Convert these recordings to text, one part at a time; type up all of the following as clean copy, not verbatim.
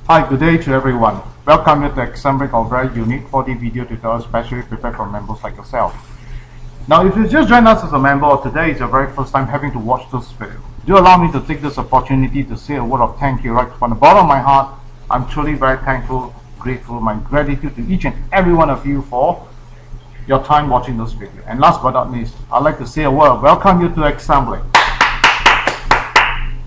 Hi, good day to everyone. Welcome to the assembly of very unique 4D video tutorial specially prepared for members like yourself. Now, if you just joined us as a member or today is your very first time having to watch this video, do allow me to take this opportunity to say a word of thank you right from the bottom of my heart. I'm truly very thankful, grateful, my gratitude to each and every one of you for your time watching this video. And last but not least, I'd like to say a word of welcome you to assembly.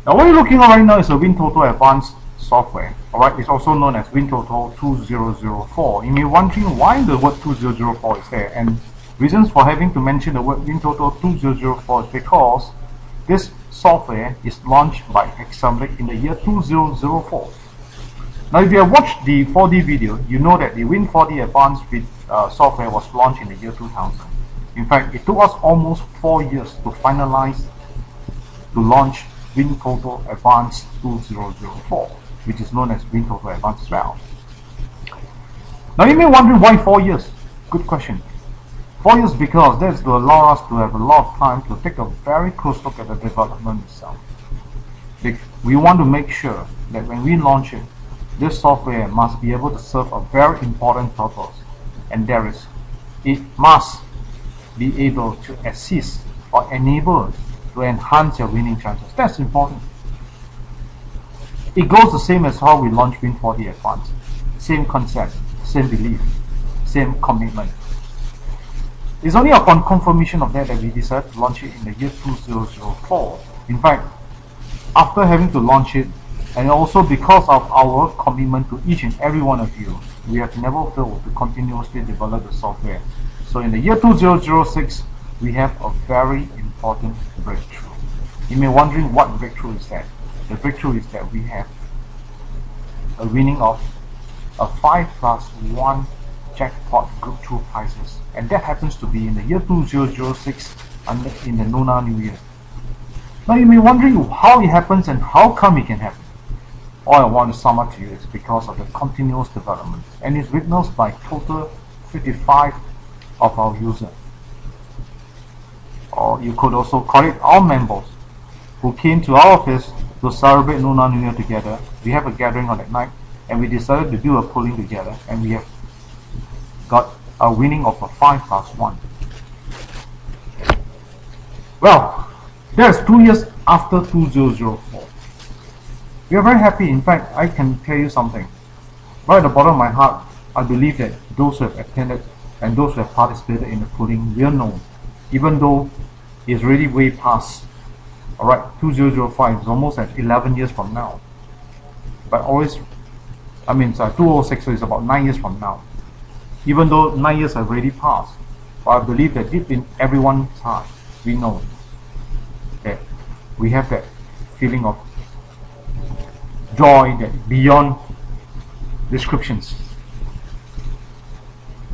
Now, what you're looking at right now is a WinTOTO Advance software. Alright, it's also known as WinTOTO 2004. You may be wondering why the word 2004 is there, and reasons for having to mention the word WinTOTO 2004 is because this software is launched by Assembly in the year 2004. Now, if you have watched the 4D video, you know that the Win4D Advanced software was launched in the year 2000. In fact, it took us almost 4 years to finalize to launch WinTOTO Advance 2004, which is known as WinTOTO Advance as well. Now, you may be wondering why 4 years? Good question. 4 years because that's to allow us to have a lot of time to take a very close look at the development itself. We want to make sure that when we launch it, this software must be able to serve a very important purpose, and it must be able to assist or enable to enhance your winning chances. That's important. It goes the same as how we launched Win4D Advance. Same concept, same belief, same commitment. It's only upon confirmation of that we decided to launch it in the year 2004. In fact, after having to launch it, and also because of our commitment to each and every one of you, we have never failed to continuously develop the software. So in the year 2006, we have a very important breakthrough. You may be wondering what breakthrough is that. The breakthrough is that we have a winning of a 5+1 jackpot group 2 prizes, and that happens to be in the year 2006 in the Lunar New Year. Now, you may be wondering how it happens and how come it can happen. All I want to sum up to you is because of the continuous development, and is witnessed by total 55 of our users, or you could also call it our members, who came to our office to celebrate Lunar New Year together. We have a gathering on that night, and we decided to do a polling together, and we have got a winning of a 5+1. Well, that's 2 years after 2004. We are very happy. In fact, I can tell you something. Right at the bottom of my heart, I believe that those who have attended and those who have participated in the polling will know, even though it's really way past. Alright, 2005 is almost at 11 years from now. But always, 2006 is about 9 years from now. Even though 9 years have already passed, but I believe that deep in everyone's heart, we know that we have that feeling of joy that beyond descriptions.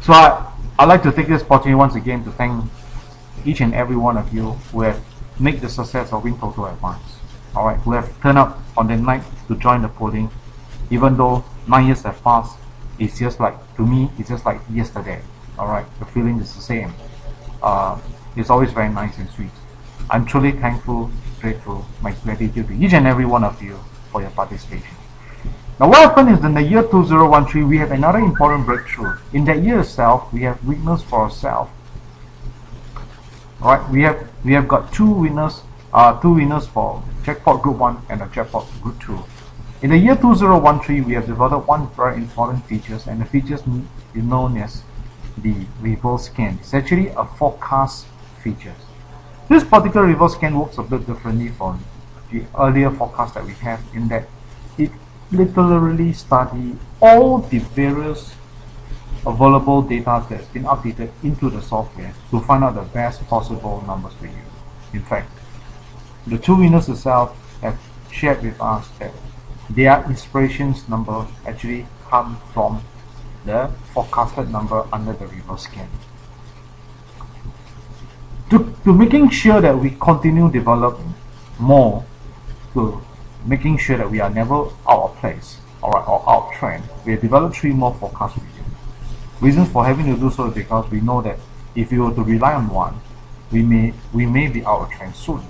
So I'd like to take this opportunity once again to thank each and every one of you who have made the success of WinTOTO Advance. Alright, who have turned up on the night to join the polling, even though 9 years have passed. It's just like, to me, it's just like yesterday. Alright, the feeling is the same. It's always very nice and sweet. I'm truly thankful, grateful, my gratitude to each and every one of you for your participation. Now, what happened is in the year 2013, we have another important breakthrough. In that year itself, we have witnessed for ourselves. Alright, we have got two winners for jackpot group 1 and a jackpot group 2. In the year 2013, we have developed one very important features, and the features is known as the reverse scan. It's actually a forecast feature. This particular reverse scan works a bit differently from the earlier forecast that we have, in that it literally studies all the various available data that's been updated into the software to find out the best possible numbers for you. In fact, the two winners itself have shared with us that their inspirations number actually come from the forecasted number under the reverse scan. To making sure that we continue developing more, to making sure that we are never out of place or out of trend, we have developed 3 more forecast regions. Reasons for having to do so is because we know that if we were to rely on one, we may be out of trend soon.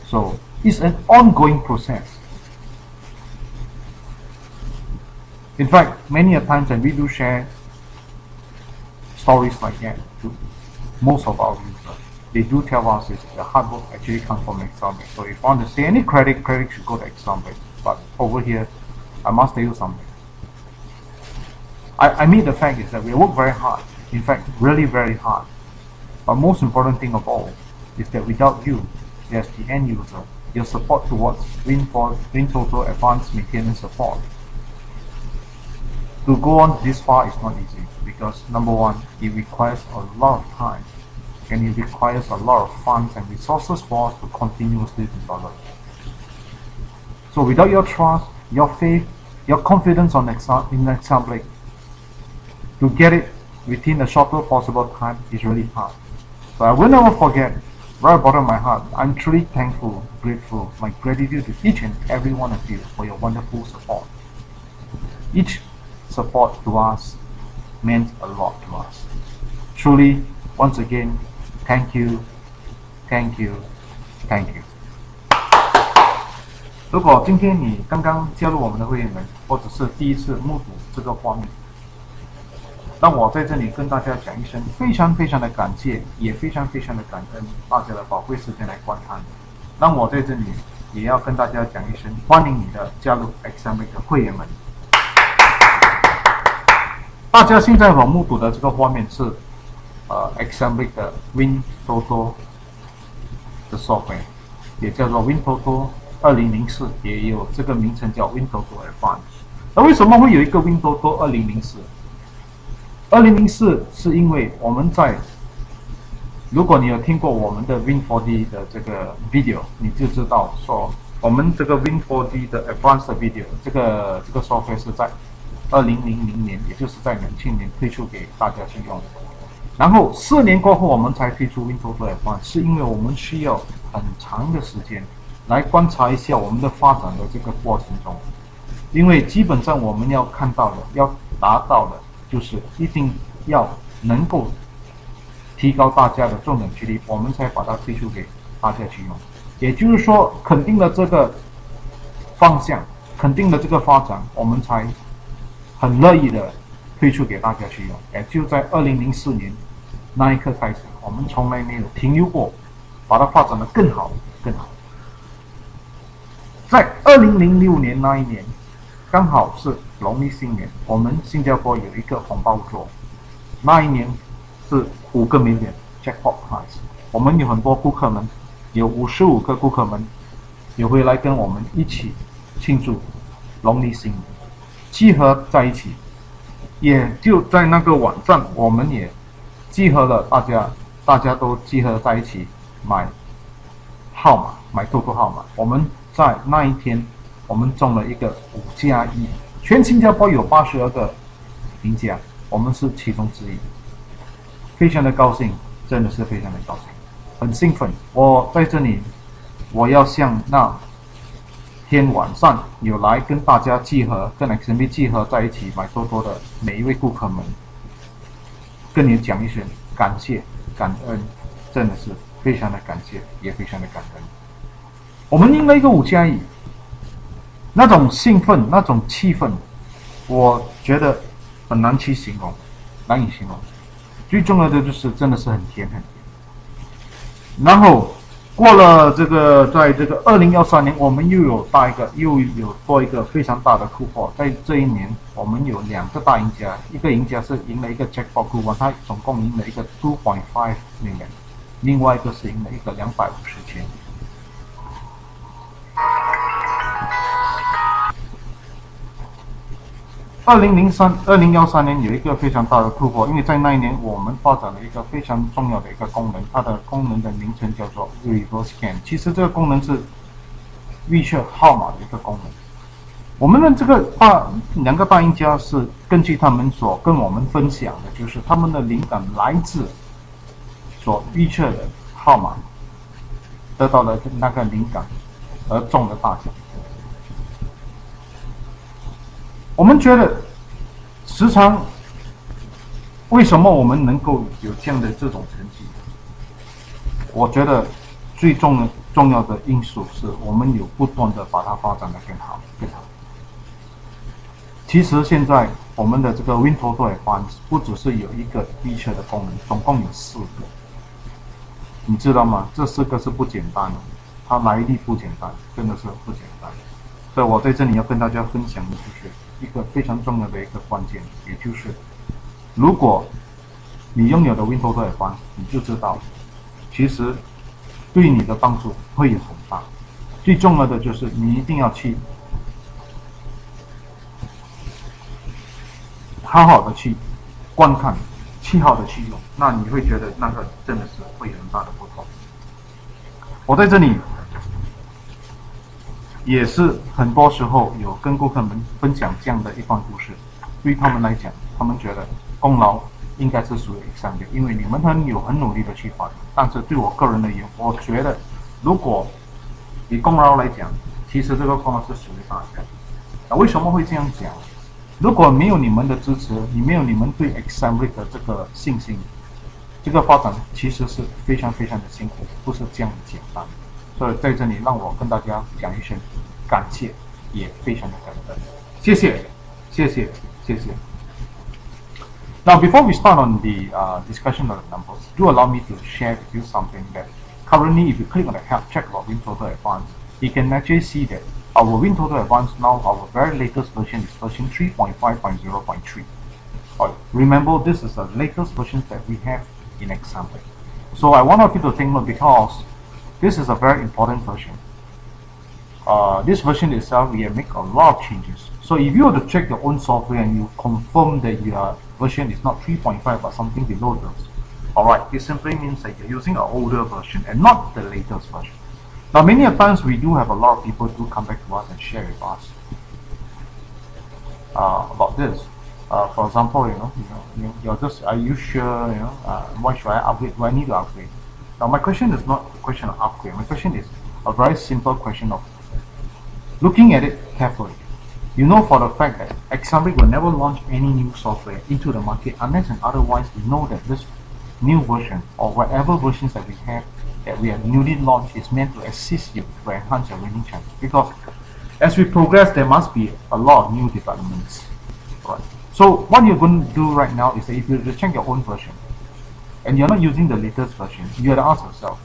So it's an ongoing process. In fact, many a times when we do share stories like that to most of our users, they do tell us is the hard work actually comes from Excel. So if you want to say any credit should go to Excel. But over here, I must tell you something. I mean the fact is that we work very hard. In fact, really very hard. But most important thing of all is that without you, as the end user, your support towards WinTOTO Advance maintenance support, to go on this far is not easy because number one, it requires a lot of time and it requires a lot of funds and resources for us to continuously develop. So without your trust, your faith, your confidence in Excel, to get it within the shortest possible time is really hard. So I will never forget, right at the bottom of my heart, I'm truly thankful, grateful, my gratitude to each and every one of you for your wonderful support. Each support to us meant a lot to us. Truly, once again, thank you, thank you, thank you. 如果今天你刚刚加入我们的会员们，或者是第一次目睹这个画面，让我在这里跟大家讲一声非常非常的感谢，也非常非常的感恩大家的宝贵时间来观看。让我在这里也要跟大家讲一声欢迎你的加入 Example 的会员们。大家现在所目睹的这个画面是Example 的 WinTOTO 的 software， 也叫做 WinTOTO 2004，也有这个名称叫 WinTOTO Advance。那为什么会有一个 WinTOTO 2004？2004是因为我们如果你有听过我们的 Win4D 的这个 video， 你就知道说我们这个 Win4D 的 Advanced video 这个 software 是在2000年，也就是在2000年推出给大家去用。然后4年过后我们才推出 WinTOTO Advance， 是因为我们需要很长的时间来观察一下我们的发展的这个过程中，因为基本上我们要看到的，要达到的，就是一定要能够提高大家的重点距离，我们才把它推出给大家去用。也就是说，肯定了这个方向，肯定了这个发展，我们才很乐意的推出给大家去用。也就在2004年那一刻开始，我们从来没有停留过，把它发展的更好，更好。在2006年那一年，刚好是农历新年，我们新加坡有一个红包桌，那一年是5个 million jackpot prize， 我们有很多顾客们，有55个顾客们也会来跟我们一起庆祝农历新年，集合在一起，也就在那个晚上，我们也集合了大家都集合在一起买号码，买TOTO号码。我们在那一天，我们中了一个5+1，全新加坡有82个赢家，我们是其中之一，非常的高兴，真的是非常的高兴，很兴奋。我在这里，我要向那天晚上有来跟大家集合，跟 XMB 集合在一起买TOTO的每一位顾客们，跟你讲一声感谢、感恩，真的是非常的感谢，也非常的感恩。我们赢了一个5+1，那种兴奋，那种气氛，我觉得很难去形容，难以形容。最重要的就是真的是很甜很甜。然后过了这个，在这个2013年，我们又有多一个非常大的突破。在这一年，我们有2个大赢家，一个赢家是赢了一个 jackpot coupon， 他总共赢了一个 2.5 million， 另外一个是赢了一个250千。2013年有一个非常大的突破，因为在那一年我们发展了一个非常重要的一个功能，它的功能的名称叫做 reverse scan。其实这个功能是预测号码的一个功能。我们的这个2个大赢家是根据他们所跟我们分享的，就是他们的灵感来自所预测的号码，得到了那个灵感而中了大奖。我们觉得时常为什么我们能够有这样的这种成绩？我觉得最重要的因素是我们有不断的把它发展得更好更好。其实现在我们的这个 WinTOTO Advance 不只是有一个 feature 的功能，总共有4个，你知道吗？这4个是不简单的，它来历不简单，真的是不简单。所以我在这里要跟大家分享的就是一个非常重要的一个关键，也就是如果你拥有的 WinTOTO Advance， 你就知道，其实对你的帮助会有很大。最重要的就是你一定要去好好的去观看，去好的去用，那你会觉得那个真的是会有很大的不同。我在这里也是很多时候有跟顾客们分享这样的一段故事，对他们来讲，他们觉得功劳应该是属于3个，因为你们很努力的去发展。但是对我个人而言，我觉得如果以功劳来讲，其实这个功劳是属于大家。那为什么会这样讲？如果没有你们的支持，你没有你们对 Example 的这个信心，这个发展其实是非常非常的辛苦，不是这样简单。所以在这里让我跟大家讲一声感谢，也非常的感恩，谢谢，谢谢，谢谢。Now, before we start on the discussion of the numbers, do allow me to share with you something that currently, if you click on the help check about WinTOTO Advance, you can actually see that our WinTOTO Advance now, our very latest version is version 3.5.0.3. Remember, this is the latest version that we have in example. So I want you to take note because this is a very important version. This version itself, we have made a lot of changes. So if you were to check your own software and you confirm that your version is not 3.5 but something below this, alright, it simply means that you're using an older version and not the latest version. Now, many a times we do have a lot of people do come back to us and share with us about this. For example, you're just, are you sure? Why should I upgrade? Do I need to upgrade? Now, my question is not a question of upgrade. My question is a very simple question of looking at it carefully. You know for the fact that Example will never launch any new software into the market unless and otherwise we know that this new version or whatever versions that we have that we have newly launched is meant to assist you to enhance your winning chances. Because as we progress, there must be a lot of new developments. Right. So what you're going to do right now is that if you check your own version and you're not using the latest version, you have to ask yourself,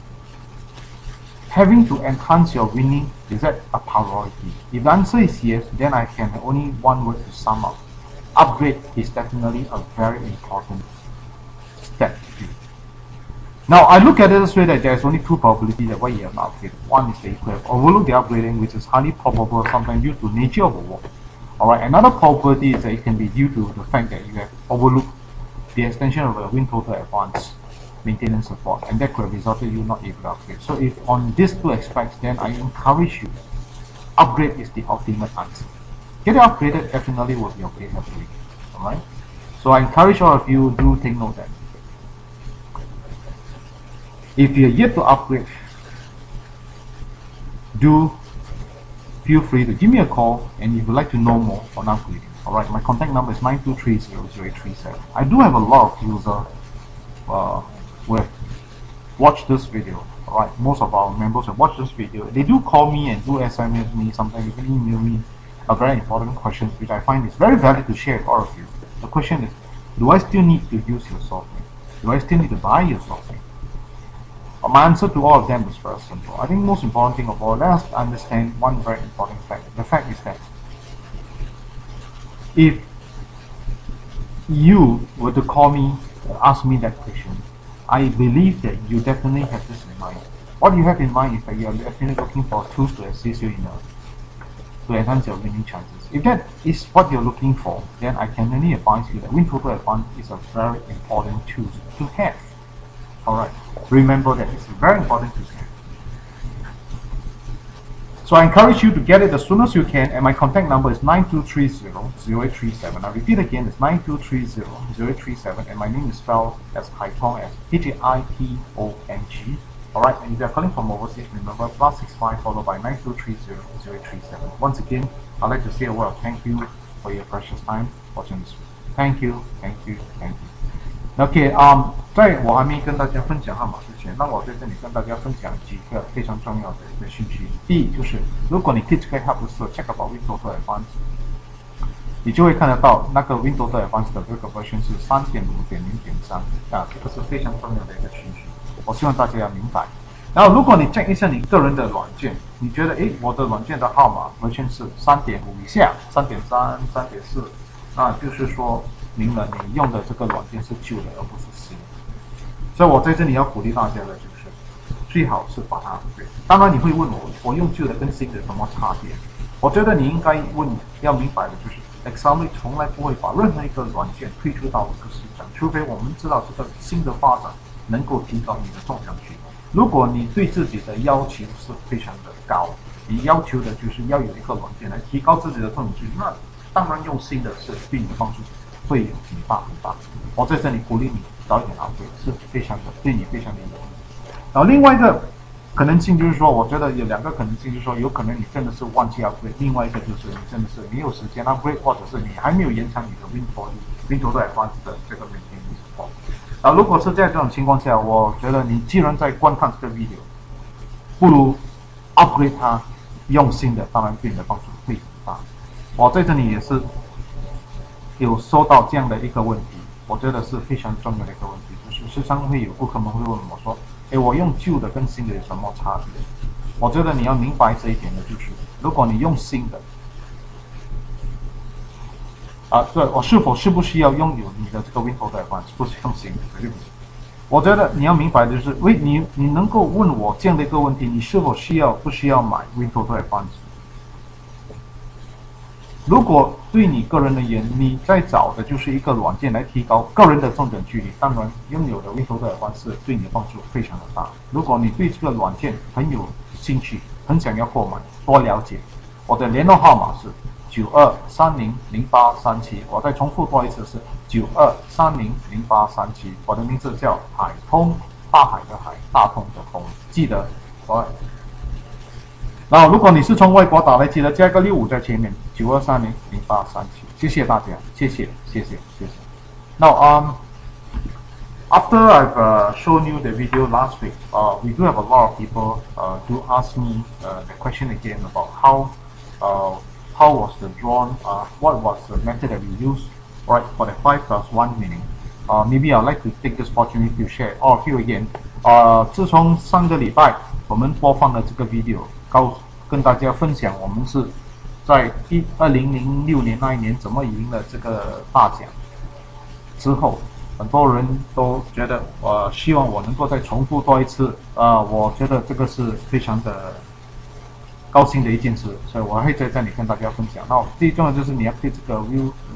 having to enhance your winning, is that a priority? If the answer is yes, then I can only one word to sum up. Upgrade is definitely a very important step to do. Now, I look at it this way that there's only 2 probabilities that why you have not upgraded. One is that you could have overlooked the upgrading, which is highly probable, sometimes due to nature of the work. Alright, another probability is that it can be due to the fact that you have overlooked the extension of the WinTOTO Advance maintenance support, and that could have resulted in you not able to upgrade. So if on these 2 aspects, then I encourage you, upgrade is the ultimate answer. Get it upgraded definitely will be okay for you. Alright? So I encourage all of you, do take note that if you're yet to upgrade, do feel free to give me a call, and if you'd like to know more on upgrading. Alright, my contact number is 92300837. I do have a lot of users who have watched this video. Alright, most of our members have watched this video. They do call me and do SMS me, sometimes even email me a very important question, which I find is very valid to share with all of you. The question is, do I still need to use your software? Do I still need to buy your software? My answer to all of them is very simple. I think most important thing of all, let us understand one very important fact. The fact is that if you were to call me and ask me that question, I believe that you definitely have this in mind. What you have in mind is that you are definitely looking for tools to assist you to enhance your winning chances. If that is what you're looking for, then I can only advise you that WinTOTO Advance is a very important tool to have. Alright, remember that it's very important to have. So I encourage you to get it as soon as you can, and my contact number is 92300837. I repeat again, it's 92300837, and my name is spelled as Haitong, as Haitong. Alright, and if you are calling from overseas, remember +65 followed by 92300837. Once again, I'd like to say a word of thank you for your precious time watching this video. Thank you, thank you, thank you. OK， 在我还没跟大家分享号码之前，让我在这里跟大家分享几个非常重要的一个讯息。第一，就是如果你 click 这个 help 的时候 check about WinTOTO Advance，你就会看得到那个 WinTOTO Advance 的这个 version 是3.5.0.3啊，这个是非常重要的一个讯息，我希望大家要明白。然后如果你 check 一下你个人的软件，你觉得我的软件的号码 version 是3.5以下，3.3、3.4，那就是说明了你用的这个软件是旧的而不是新的。所以我在这里要鼓励大家的就是最好是把它 upgrade。当然你会问我用旧的跟新的有什么差别？我觉得你应该要明白的就是 Excel 从来不会把任何一个软件推出到这个市场，除非我们知道这个新的发展能够提高你的中奖率。如果你对自己的要求是非常的高，你要求的就是要有一个软件来提高自己的中奖率，那当然用新的是对你的帮助会有很大很大。我在这里鼓励你早一点upgrade，是非常的对你非常的有益。然后另外一个可能性就是说，我觉得有两个可能性，就是说有可能你真的是忘记 upgrade， 另外一个就是你真的是没有时间 upgrade， 或者是你还没有延长你的 WinTOTO Advance 的这个 maintenance support。如果是在这种情况下，我觉得你既然在观看这个 video， 不如 upgrade 它，用新的，当然对你的帮助会很大。我在这里也是有收到这样的一个问题，我觉得是非常重要的一个问题，就是时常会有顾客们会问我说，我用旧的跟新的有什么差别？我觉得你要明白这一点的就是，如果你用新的，对，我是不是要拥有你的这个 WinTOTO Advance， 不是用新的，对不对？我觉得你要明白的就是，你能够问我这样的一个问题，你是否不需要买 WinTOTO Advance？如果对你个人而言，你在找的就是一个软件来提高个人的中奖几率，当然拥有的 WinTOTO Advance对你的帮助非常的大。如果你对这个软件很有兴趣，很想要购买，多了解，我的联络号码是92300837，我再重复多一次是92300837，我的名字叫海通，大海的海，大通的通，记得然后，如果你是从外国打来，记得加一个65在前面，92300837。谢谢大家，谢谢。Now, after I've shown you the video last week, we do have a lot of people do ask me the question again about how was the drawn, what was the method that we used, right, for the 5+1 winning. Maybe I'd like to take this opportunity to share all of you again. 自从上个礼拜我们播放了这个 video， 跟大家分享我们是在2006年那一年怎么赢了这个大奖之后，很多人都觉得希望我能够再重复多一次，我觉得这个是非常的高兴的一件事，所以我会在这里跟大家分享。那最重要就是你要 click 这个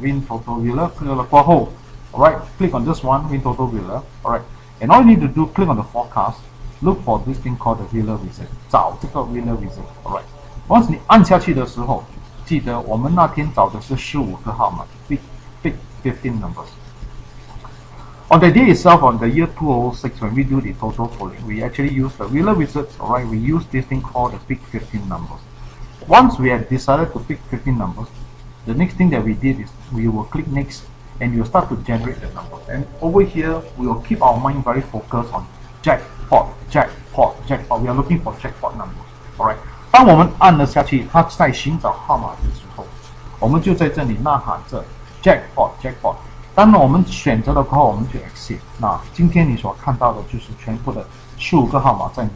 WinTOTO Wheeler，click 了过后 ，alright click on this one WinTOTO Wheeler，alright and all you need to do click on the forecast。Look for this thing called the Wheeler Wizard， 找这个 Wheeler Wizard，alright。once 你按下去的时候，记得我们那天找的是15个号码 ，big 15 numbers。On the day itself, on the year 2006, when we do the total polling, we actually use the Wheeler Wizards, alright. We use this thing called the big 15 numbers. Once we had decided to pick 15 numbers, the next thing that we did is we will click next, and we will start to generate the numbers. And over here, we will keep our mind very focused on jackpot. We are looking for jackpot numbers. Alright. 当我们按了下去，它在寻找号码的时候，我们就在这里呐喊着 jackpot。当我们选择了过后，我们就 exit。那今天你所看到的就是全部的15个号码在你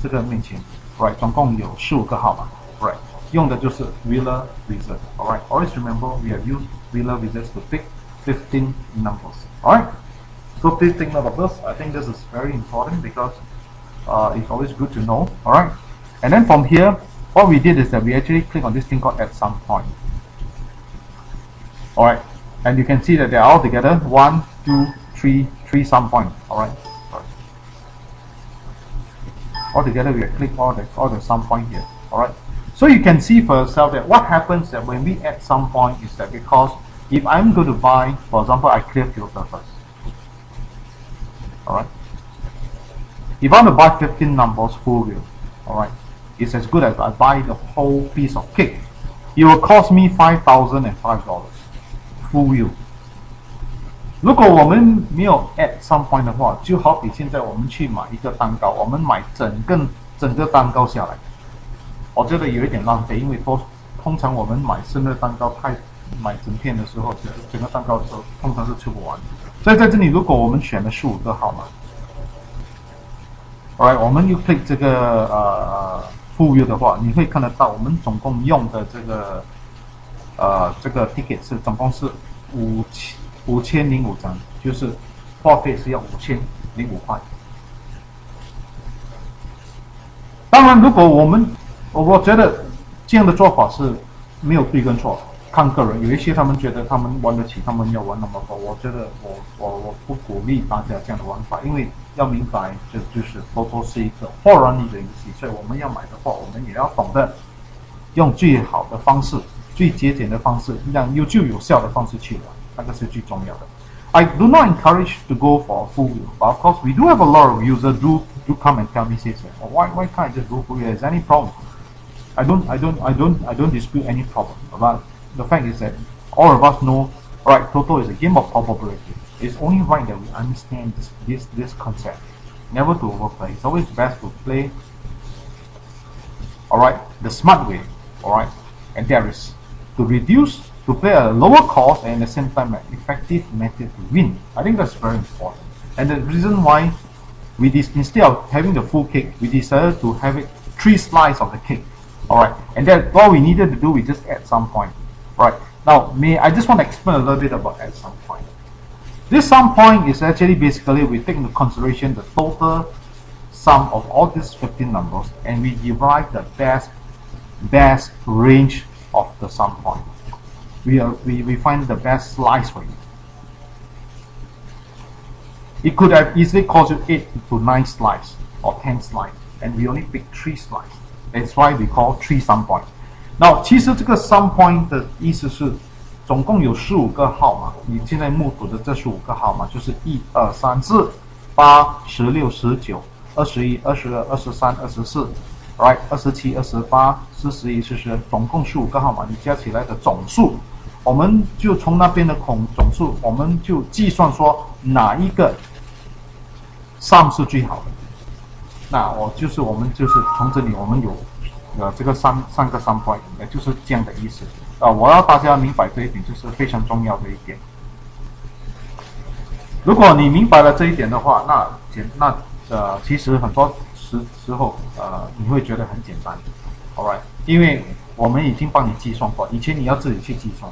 这个面前 ，right？ 总共有15个号码 ，right？ 用的就是 Wheeler Wizard。Alright. Always remember we have used Wheeler Wizards to pick 15 numbers. Alright. So please take note of this. I think this is very important because it's always good to know. Alright. And then from here, what we did is that we actually click on this thing called at some point. Alright. And you can see that they are all together 1, 2, 3 some point. Alright. All together we click all the sum point here. Alright. So you can see for yourself that what happens that when we add sum point is that because if I'm going to buy, for example, I clear filter first. Alright. If I want to buy 15 numbers full wheel, alright, it's as good as I buy the whole piece of cake. It will cost me $5,005 full wheel. 如果我们没有 add some point 的话，就好比现在我们去买一个蛋糕，我们买整个蛋糕下来，我觉得有一点浪费，因为通常我们买生日蛋糕买整片的时候，整个蛋糕的时候，通常是吃不完。所以在这里，如果我们选了15个号码 ，alright， 我们又 click 这个full view 的话，你会看得到我们总共用的这个 ticket 是总共是5005张，就是话费是要5005块。当然，如果我觉得这样的做法是没有对跟错，看个人。有一些他们觉得他们玩得起，他们要玩那么多。我觉得我不鼓励大家这样的玩法，因为要明白，就是TOTO是一个豁然力的游戏，所以我们要买的话，我们也要懂得用最好的方式、最节俭的方式，让有效的方式去玩，那个是最重要的。I do not encourage to go for a full view, but of course we do have a lot of users do come and tell me, say, why can't I just go full view? Is there any problem? I don't dispute any problem. But the fact is that all of us know, right? TOTO is a game of probability. It's only right that we understand this concept. Never to overplay. It's always best to play, all right, the smart way, all right, and that is to play a lower cost and at the same time an effective method to win. I think that's very important. And the reason why instead of having the full cake, we decided to have it 3 slices of the cake. Alright, and then all we needed to do, we just add some point. Right, now I just want to explain a little bit about add some point. This sum point is actually basically we take into consideration the total sum of all these 15 numbers and we derive the best range of the sum point. We find the best slice for it. It could have easily caused you 8 to 9 slices or 10 slices, and we only pick 3 slices. That's why we call 3 sum point. Now, 其实这个 sum point 的意思是，总共有15个号码。你现在目睹的这15个号码就是1、2、3、4、8、16、19、21、22、23、24。Right, 27、28、41、42，总共15个号码，你加起来的总数，我们就从那边的总数，我们就计算说哪一个 sum 是最好的。那我们就是从这里我们有这个三个 sum point， 也就是这样的意思。我要大家明白这一点，就是非常重要的一点。如果你明白了这一点的话，那其实很多时候你会觉得很简单 ，alright， 因为我们已经帮你计算过，以前你要自己去计算，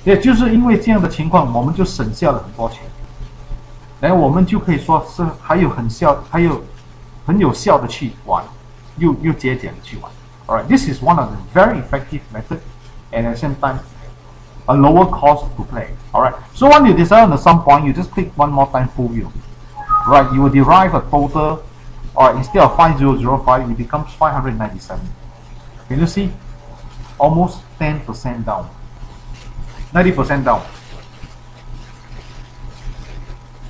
也就是因为这样的情况，我们就省下了很多钱，然后我们就可以说是还有很有效的去玩，又节俭的去玩。Alright, this is one of the very effective method, and at the same time, a lower cost to play. Alright, so when you decide on the sum point, you just click one more time full view. Right, you will derive a total. Alright, instead of 5005, it becomes 597. Can you see? Almost 10% down, 90% down.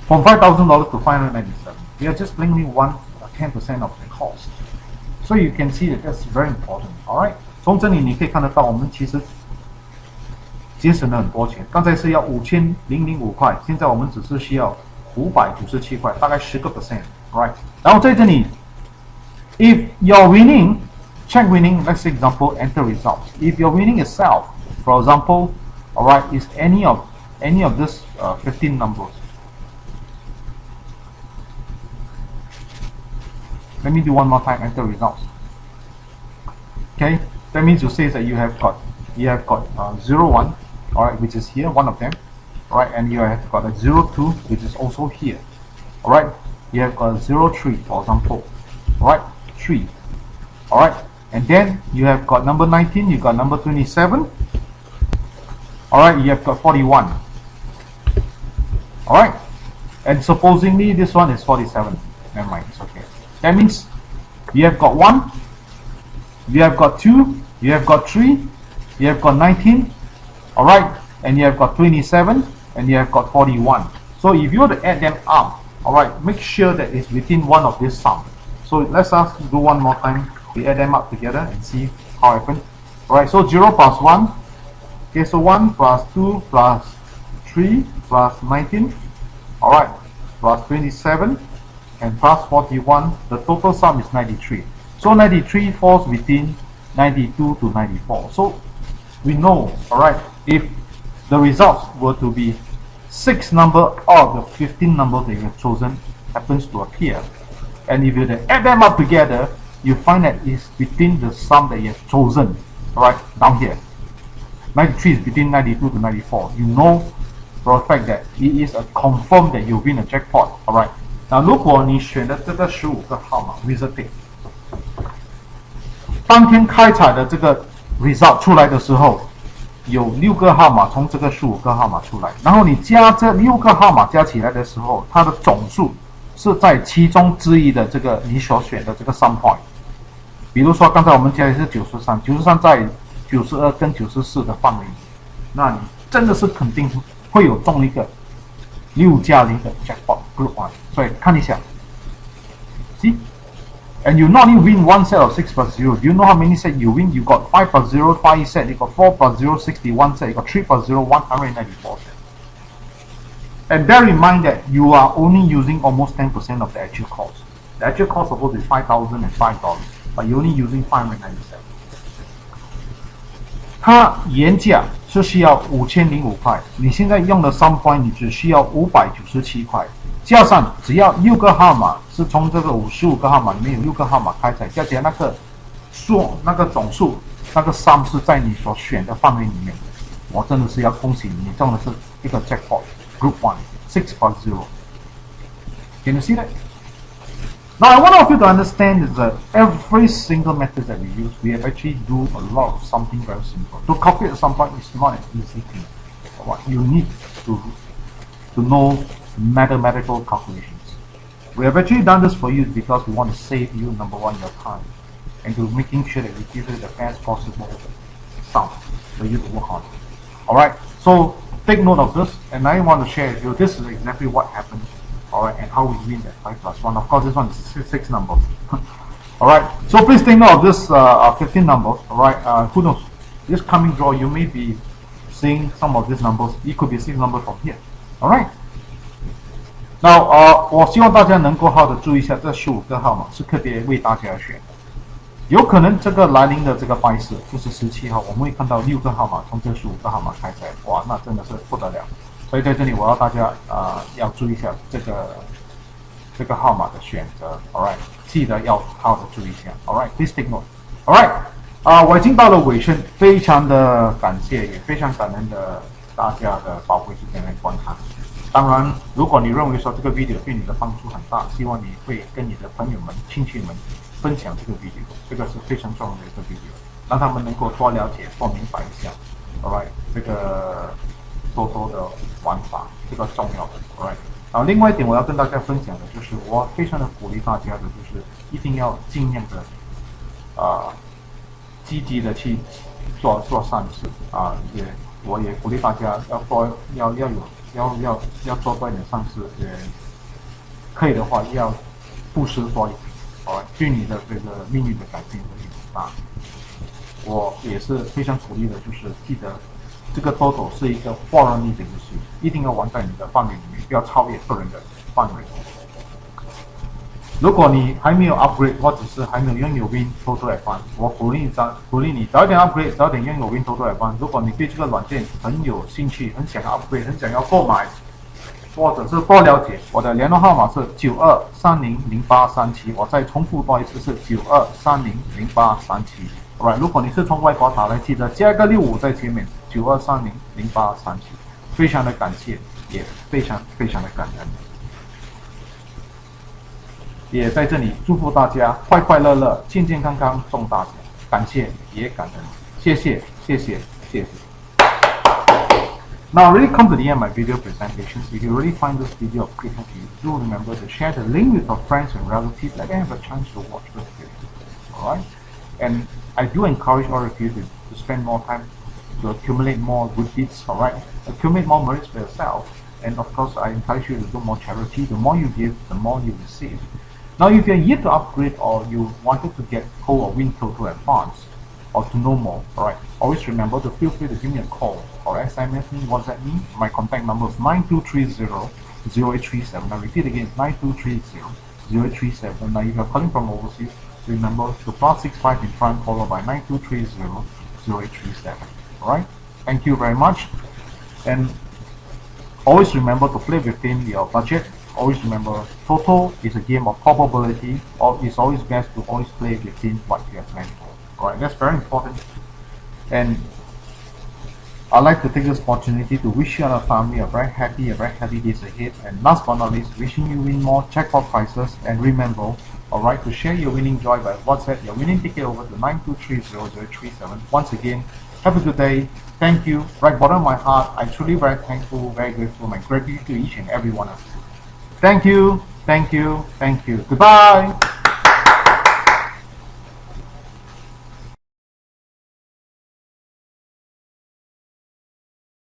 From $5,000 to 597, we are just bringing 10% of the cost. So you can see that that's very important. Alright, 从这里你可以看得到，我们其实节省了很多钱。刚才是要5005块，现在我们只是需要597块，大概10%。Right， 然后在这里 ，if you're winning, check winning. Let's say example, enter results. If your winning itself, for example, alright, is any of this 15 numbers. Let me do one more time. Enter results. Okay, that means you say that you have got 01, alright, which is here, one of them, alright, and you have got a 02, which is also here, alright. You have got a 03, for example, alright, 3, alright, and then you have got number 19, you got number 27, alright, you have got 41, alright, and supposedly this one is 47. Never mind, it's okay. That means you have got 1, you have got 2, you have got 3, you have got 19, alright, and you have got 27, and you have got 41. So if you were to add them up, alright, make sure that it's within one of these sums. So let's do one more time. We add them up together and see how it happens. Alright, so 0 plus 1. Okay, so 1 plus 2 plus 3 plus 19. Alright, plus 27 and plus 41. The total sum is 93. So 93 falls within 92 to 94. So we know, alright, if the results were to be 6 number out of the 15 numbers that you have chosen happens to appear. And if you add them up together, you find that it's between the sum that you have chosen, alright, down here. 93 is between 92 to 94. You know for a fact that it is a confirm that you win a jackpot, alright. 那如果你选的这个15个号码 wizard pick， 当天开彩的这个 result 出来的时候，有6个号码从这个15个号码出来，然后你加这6个号码加起来的时候，它的总数是在其中之一的这个你所选的这个sum point。比如说刚才我们加的是93在92跟94的范围里，那你真的是肯定会有中一个6加0的 jackpot group 1。所以看一下 ，see。And you not only win one set of 6 plus 0. Do you know how many sets you win? You got 5 plus 0, 5 set. You got 4 plus 0, 61 set. You got 3 plus 0, 194 set. And bear in mind that you are only using almost 10% of the actual cost. The actual cost is supposed to be $5,005, but you're only using 597. 它原价是需要5005块，你现在用的3 point 你只需要597块。加上只要6个号码是从这个55个号码里面有6个号码开彩，加起来那个总数那个 sum 是在你所选的范围里面，我真的是要恭喜你，你中的是一个 jackpot group 1 6 plus 0。 Can you see that? Now I want you to understand is that every single method that we use, we have actually do a lot of something very simple. To calculate some point is not an easy thing. What you need to know mathematical calculations. We have actually done this for you because we want to save you, number one, your time, and to making sure that we give you the best possible sum for you to work on. Alright, so take note of this, and I want to share with you, this is exactly what happened, alright, and how we win that 5 plus 1. Of course, this one is 6 numbers. Alright, so please take note of this 15 numbers, alright, who knows, this coming draw, you may be seeing some of these numbers, it could be 6 numbers from here, alright. Now, 我希望大家能够好的注意一下，这15个号码是特别为大家选的。有可能这个来临的这个拜四就是17号，我们会看到6个号码从这15个号码开彩，哇，那真的是不得了。所以在这里我要大家要注意一下这个号码的选择 ，Alright， 记得要好的注意一下 ，Alright，please take note。Alright，我已经到了尾声，非常的感谢，也非常感恩的大家的宝贵时间来观看。当然，如果你认为说这个 video 对你的帮助很大，希望你会跟你的朋友们、亲戚们分享这个 video， 这个是非常重要的一个 video， 让他们能够多了解、多明白一下 ，alright， 这个TOTO的玩法，这个重要的 ，alright。然后另外一点我要跟大家分享的就是，我非常的鼓励大家的就是一定要尽量的积极的去做善事我也鼓励大家要做多一点善事，也可以的话要布施多一点，对你的这个命运的改变会很大。我也是非常鼓励的，就是记得这个TOTO是一个获胜力的游戏，一定要玩在你的范围里面，不要超越个人的范围。如果你还没有 upgrade 或者是还没有拥有 WinTOTO Advance， 我鼓励你早一点 upgrade， 早一点拥有 WinTOTO Advance。如果你对这个软件很有兴趣，很想要 upgrade， 很想要购买，或者是多了解，我的联络号码是92300837，我再重复多一次是92300837。Alright， 如果你是从外国打来，记得加个65在前面，92300837。非常的感谢，也非常的感恩。也在这里祝福大家快快乐乐、健健康康中大奖，感谢也感恩，谢谢。Now really come to the end of my video presentations. If you really find this video of great help to you, do remember to share the link with your friends and relatives. Let them have a chance to watch this video. Alright? And I do encourage all of you to spend more time to accumulate more good deeds, alright? Accumulate more merits for yourself. And of course, I encourage you to do more charity. The more you give, the more you receive. Now, if you're yet to upgrade or you wanted to get hold of WinTOTO Advance or to know more, alright, always remember to feel free to give me a call or SMS me, WhatsApp me. My contact number is 9230-0837. I repeat again, 9230-0837. Now, if you're calling from overseas, remember to +65 in front followed by 9230-0837. Alright, thank you very much. And always remember to play within your budget. Always remember, TOTO is a game of probability, or it's always best to always play within what you have planned for. Alright, that's very important. And I'd like to take this opportunity to wish you and your family a very happy days ahead. And last but not least, wishing you win more jackpot prizes. And remember, alright, to share your winning joy by WhatsApp your winning ticket over to 9230037. Once again, have a good day. Thank you. Right bottom of my heart, I'm truly very thankful, very grateful. My gratitude to each and every one of you. Thank you. Thank you. Thank you. Goodbye.